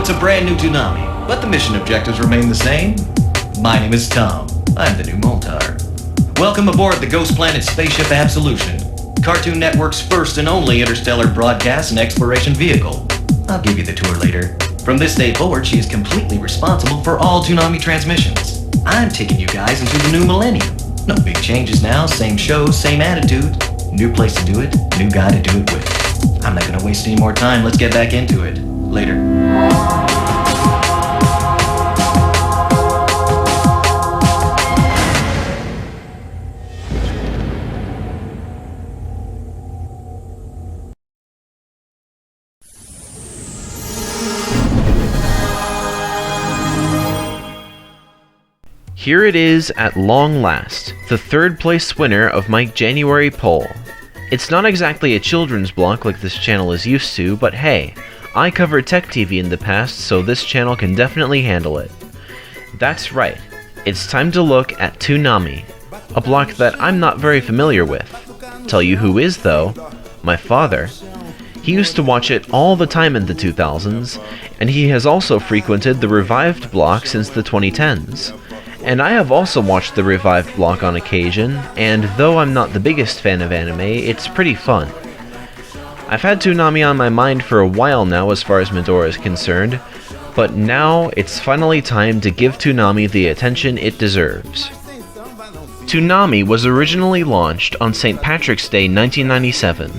it's a brand new Toonami, but the mission objectives remain the same. My name is Tom. I'm the new Moltar. Welcome aboard the Ghost Planet Spaceship Absolution, Cartoon Network's first and only interstellar broadcast and exploration vehicle. I'll give you the tour later. From this day forward, she is completely responsible for all Toonami transmissions. I'm taking you guys into the new millennium. No big changes now, same show, same attitude. New place to do it, new guy to do it with. I'm not gonna waste any more time, let's get back into it. Later. Here it is at long last, the third place winner of my January poll. It's not exactly a children's block like this channel is used to, but hey, I covered tech TV in the past, so this channel can definitely handle it. That's right, it's time to look at Toonami, a block that I'm not very familiar with. Tell you who is though, my father. He used to watch it all the time in the 2000s, and he has also frequented the revived block since the 2010s. And I have also watched the revived block on occasion, and though I'm not the biggest fan of anime, it's pretty fun. I've had Toonami on my mind for a while now as far as Midora is concerned, but now it's finally time to give Toonami the attention it deserves. Toonami was originally launched on St. Patrick's Day 1997.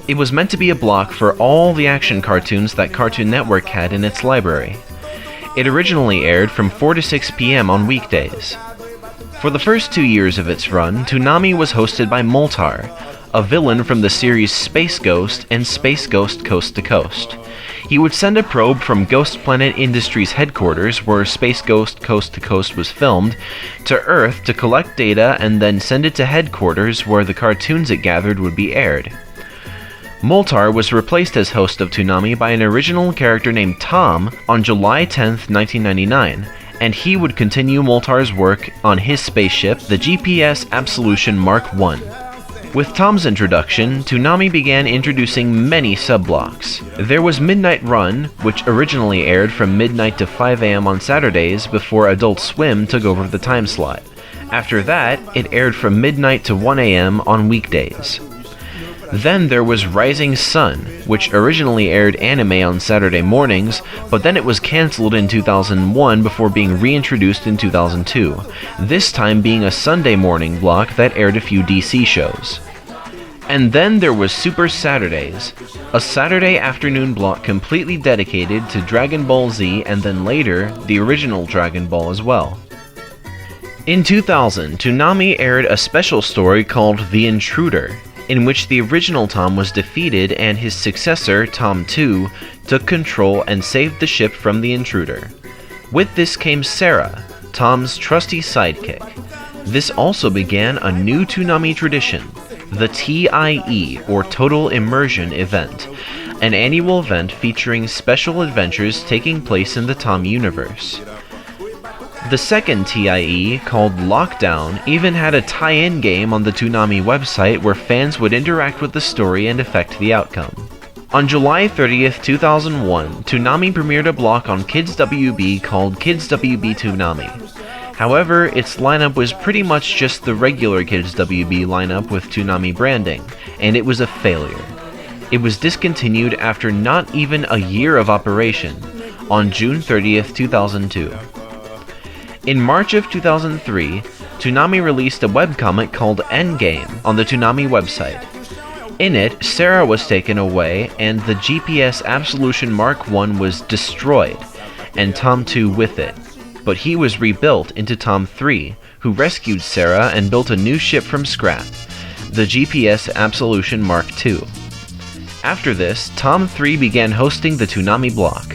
It was meant to be a block for all the action cartoons that Cartoon Network had in its library. It originally aired from 4 to 6 p.m. on weekdays. For the first 2 years of its run, Toonami was hosted by Moltar, a villain from the series Space Ghost and Space Ghost Coast to Coast. He would send a probe from Ghost Planet Industries headquarters, where Space Ghost Coast to Coast was filmed, to Earth to collect data and then send it to headquarters where the cartoons it gathered would be aired. Moltar was replaced as host of Toonami by an original character named Tom on July 10, 1999, and he would continue Moltar's work on his spaceship, the GPS Absolution Mark I. With Tom's introduction, Toonami began introducing many sub-blocks. There was Midnight Run, which originally aired from midnight to 5 a.m. on Saturdays before Adult Swim took over the time slot. After that, it aired from midnight to 1 a.m. on weekdays. Then there was Rising Sun, which originally aired anime on Saturday mornings, but then it was cancelled in 2001 before being reintroduced in 2002, this time being a Sunday morning block that aired a few DC shows. And then there was Super Saturdays, a Saturday afternoon block completely dedicated to Dragon Ball Z and then later, the original Dragon Ball as well. In 2000, Toonami aired a special story called The Intruder, in which the original Tom was defeated and his successor, Tom 2, took control and saved the ship from the intruder. With this came Sarah, Tom's trusty sidekick. This also began a new Toonami tradition, the TIE, or Total Immersion event, an annual event featuring special adventures taking place in the Tom universe. The second TIE, called Lockdown, even had a tie-in game on the Toonami website where fans would interact with the story and affect the outcome. On July 30th, 2001, Toonami premiered a block on Kids WB called Kids WB Toonami. However, its lineup was pretty much just the regular Kids WB lineup with Toonami branding, and it was a failure. It was discontinued after not even a year of operation, on June 30th, 2002. In March of 2003, Toonami released a webcomic called Endgame on the Toonami website. In it, Sarah was taken away and the GPS Absolution Mark I was destroyed, and Tom 2 with it. But he was rebuilt into Tom 3, who rescued Sarah and built a new ship from scrap, the GPS Absolution Mark II. After this, Tom 3 began hosting the Toonami block.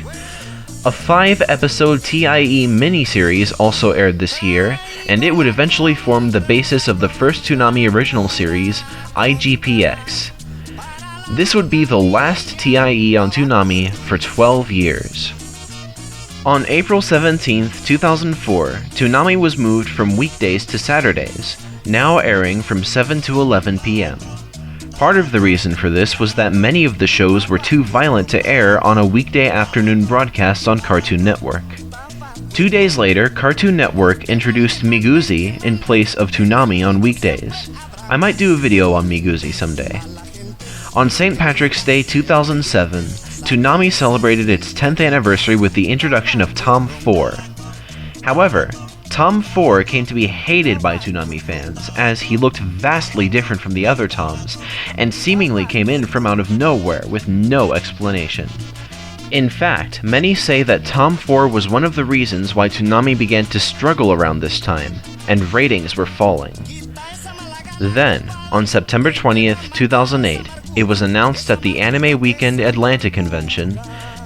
A 5-episode TIE miniseries also aired this year, and it would eventually form the basis of the first Toonami original series, IGPX. This would be the last TIE on Toonami for 12 years. On April 17, 2004, Toonami was moved from weekdays to Saturdays, now airing from 7 to 11 p.m. Part of the reason for this was that many of the shows were too violent to air on a weekday afternoon broadcast on Cartoon Network. 2 days later, Cartoon Network introduced Miguzi in place of Toonami on weekdays. I might do a video on Miguzi someday. On St. Patrick's Day 2007, Toonami celebrated its 10th anniversary with the introduction of Tom 4. However, Tom 4 came to be hated by Toonami fans, as he looked vastly different from the other Toms, and seemingly came in from out of nowhere with no explanation. In fact, many say that Tom 4 was one of the reasons why Toonami began to struggle around this time, and ratings were falling. Then, on September 20th, 2008, it was announced at the Anime Weekend Atlanta convention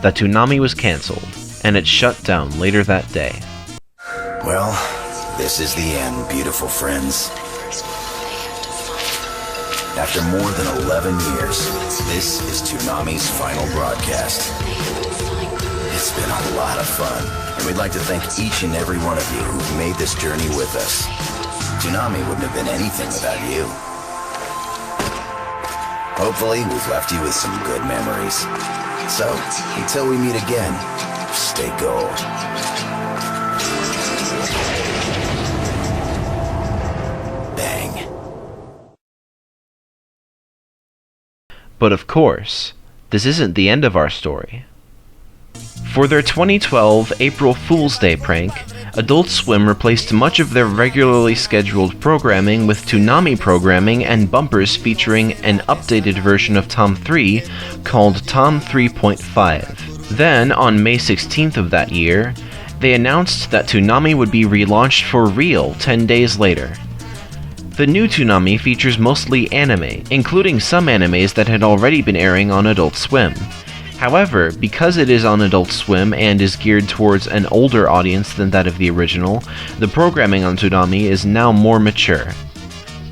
that Toonami was cancelled, and it shut down later that day. Well, this is the end, beautiful friends. After more than 11 years, this is Toonami's final broadcast. It's been a lot of fun, and we'd like to thank each and every one of you who've made this journey with us. Toonami wouldn't have been anything without you. Hopefully, we've left you with some good memories. So, until we meet again, stay gold. Bang. But of course, this isn't the end of our story. For their 2012 April Fool's Day prank, Adult Swim replaced much of their regularly scheduled programming with Toonami programming and bumpers featuring an updated version of Tom 3 called Tom 3.5. Then, on May 16th of that year, they announced that Toonami would be relaunched for real 10 days later. The new Toonami features mostly anime, including some animes that had already been airing on Adult Swim. However, because it is on Adult Swim and is geared towards an older audience than that of the original, the programming on Toonami is now more mature.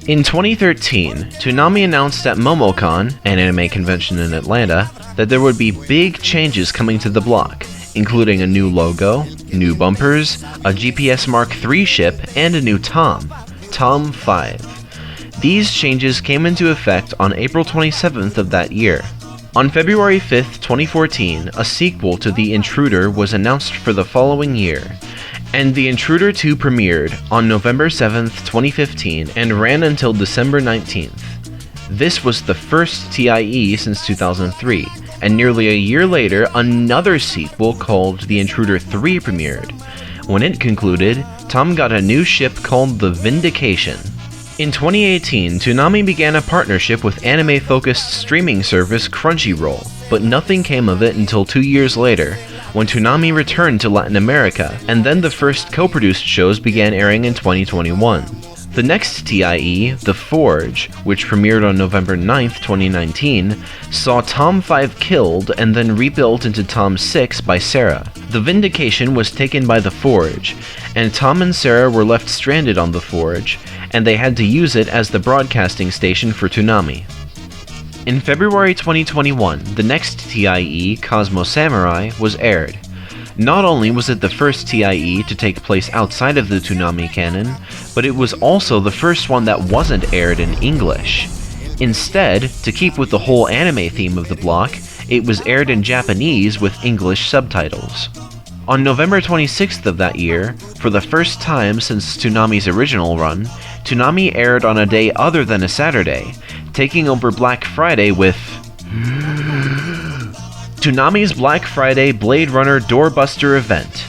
In 2013, Toonami announced at MomoCon, an anime convention in Atlanta, that there would be big changes coming to the block, including a new logo, new bumpers, a GPS Mark III ship, and a new Tom, Tom 5. These changes came into effect on April 27th of that year. On February 5th, 2014, a sequel to The Intruder was announced for the following year, and The Intruder 2 premiered on November 7th, 2015, and ran until December 19th. This was the first TIE since 2003, and nearly a year later, another sequel called The Intruder 3 premiered. When it concluded, Tom got a new ship called the Vindication. In 2018, Toonami began a partnership with anime-focused streaming service Crunchyroll, but nothing came of it until 2 years later, when Toonami returned to Latin America, and then the first co-produced shows began airing in 2021. The next TIE, The Forge, which premiered on November 9th, 2019, saw Tom 5 killed and then rebuilt into Tom 6 by Sarah. The Vindication was taken by The Forge, and Tom and Sarah were left stranded on The Forge, and they had to use it as the broadcasting station for Toonami. In February 2021, the next TIE, Cosmo Samurai, was aired. Not only was it the first TIE to take place outside of the Toonami canon, but it was also the first one that wasn't aired in English. Instead, to keep with the whole anime theme of the block, it was aired in Japanese with English subtitles. On November 26th of that year, for the first time since Toonami's original run, Toonami aired on a day other than a Saturday, taking over Black Friday with Toonami's Black Friday Blade Runner Doorbuster event.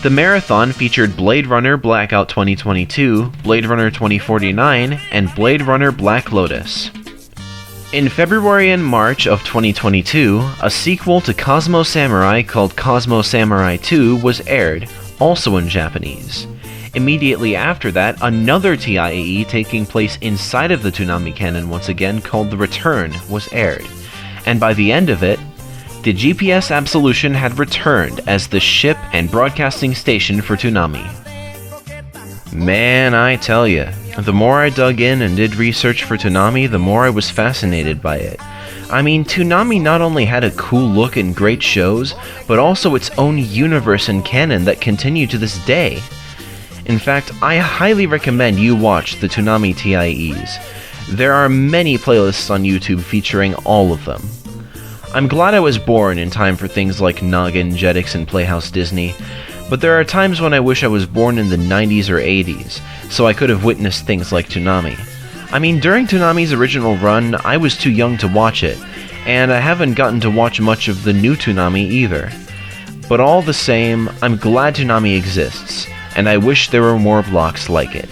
The marathon featured Blade Runner Blackout 2022, Blade Runner 2049, and Blade Runner Black Lotus. In February and March of 2022, a sequel to Cosmo Samurai called Cosmo Samurai 2 was aired, also in Japanese. Immediately after that, another TIE taking place inside of the Toonami canon once again called The Return was aired, and by the end of it, the GPS Absolution had returned as the ship and broadcasting station for Toonami. Man, I tell ya, the more I dug in and did research for Toonami, the more I was fascinated by it. I mean, Toonami not only had a cool look and great shows, but also its own universe and canon that continue to this day. In fact, I highly recommend you watch the Toonami TIEs. There are many playlists on YouTube featuring all of them. I'm glad I was born in time for things like Noggin, Jetix, and Playhouse Disney, but there are times when I wish I was born in the 90s or 80s, so I could have witnessed things like Toonami. I mean, during Toonami's original run, I was too young to watch it, and I haven't gotten to watch much of the new Toonami either. But all the same, I'm glad Toonami exists, and I wish there were more blocks like it.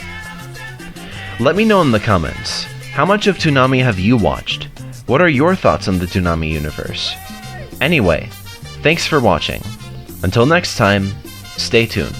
Let me know in the comments, how much of Toonami have you watched? What are your thoughts on the Toonami universe? Anyway, thanks for watching. Until next time, stay tuned.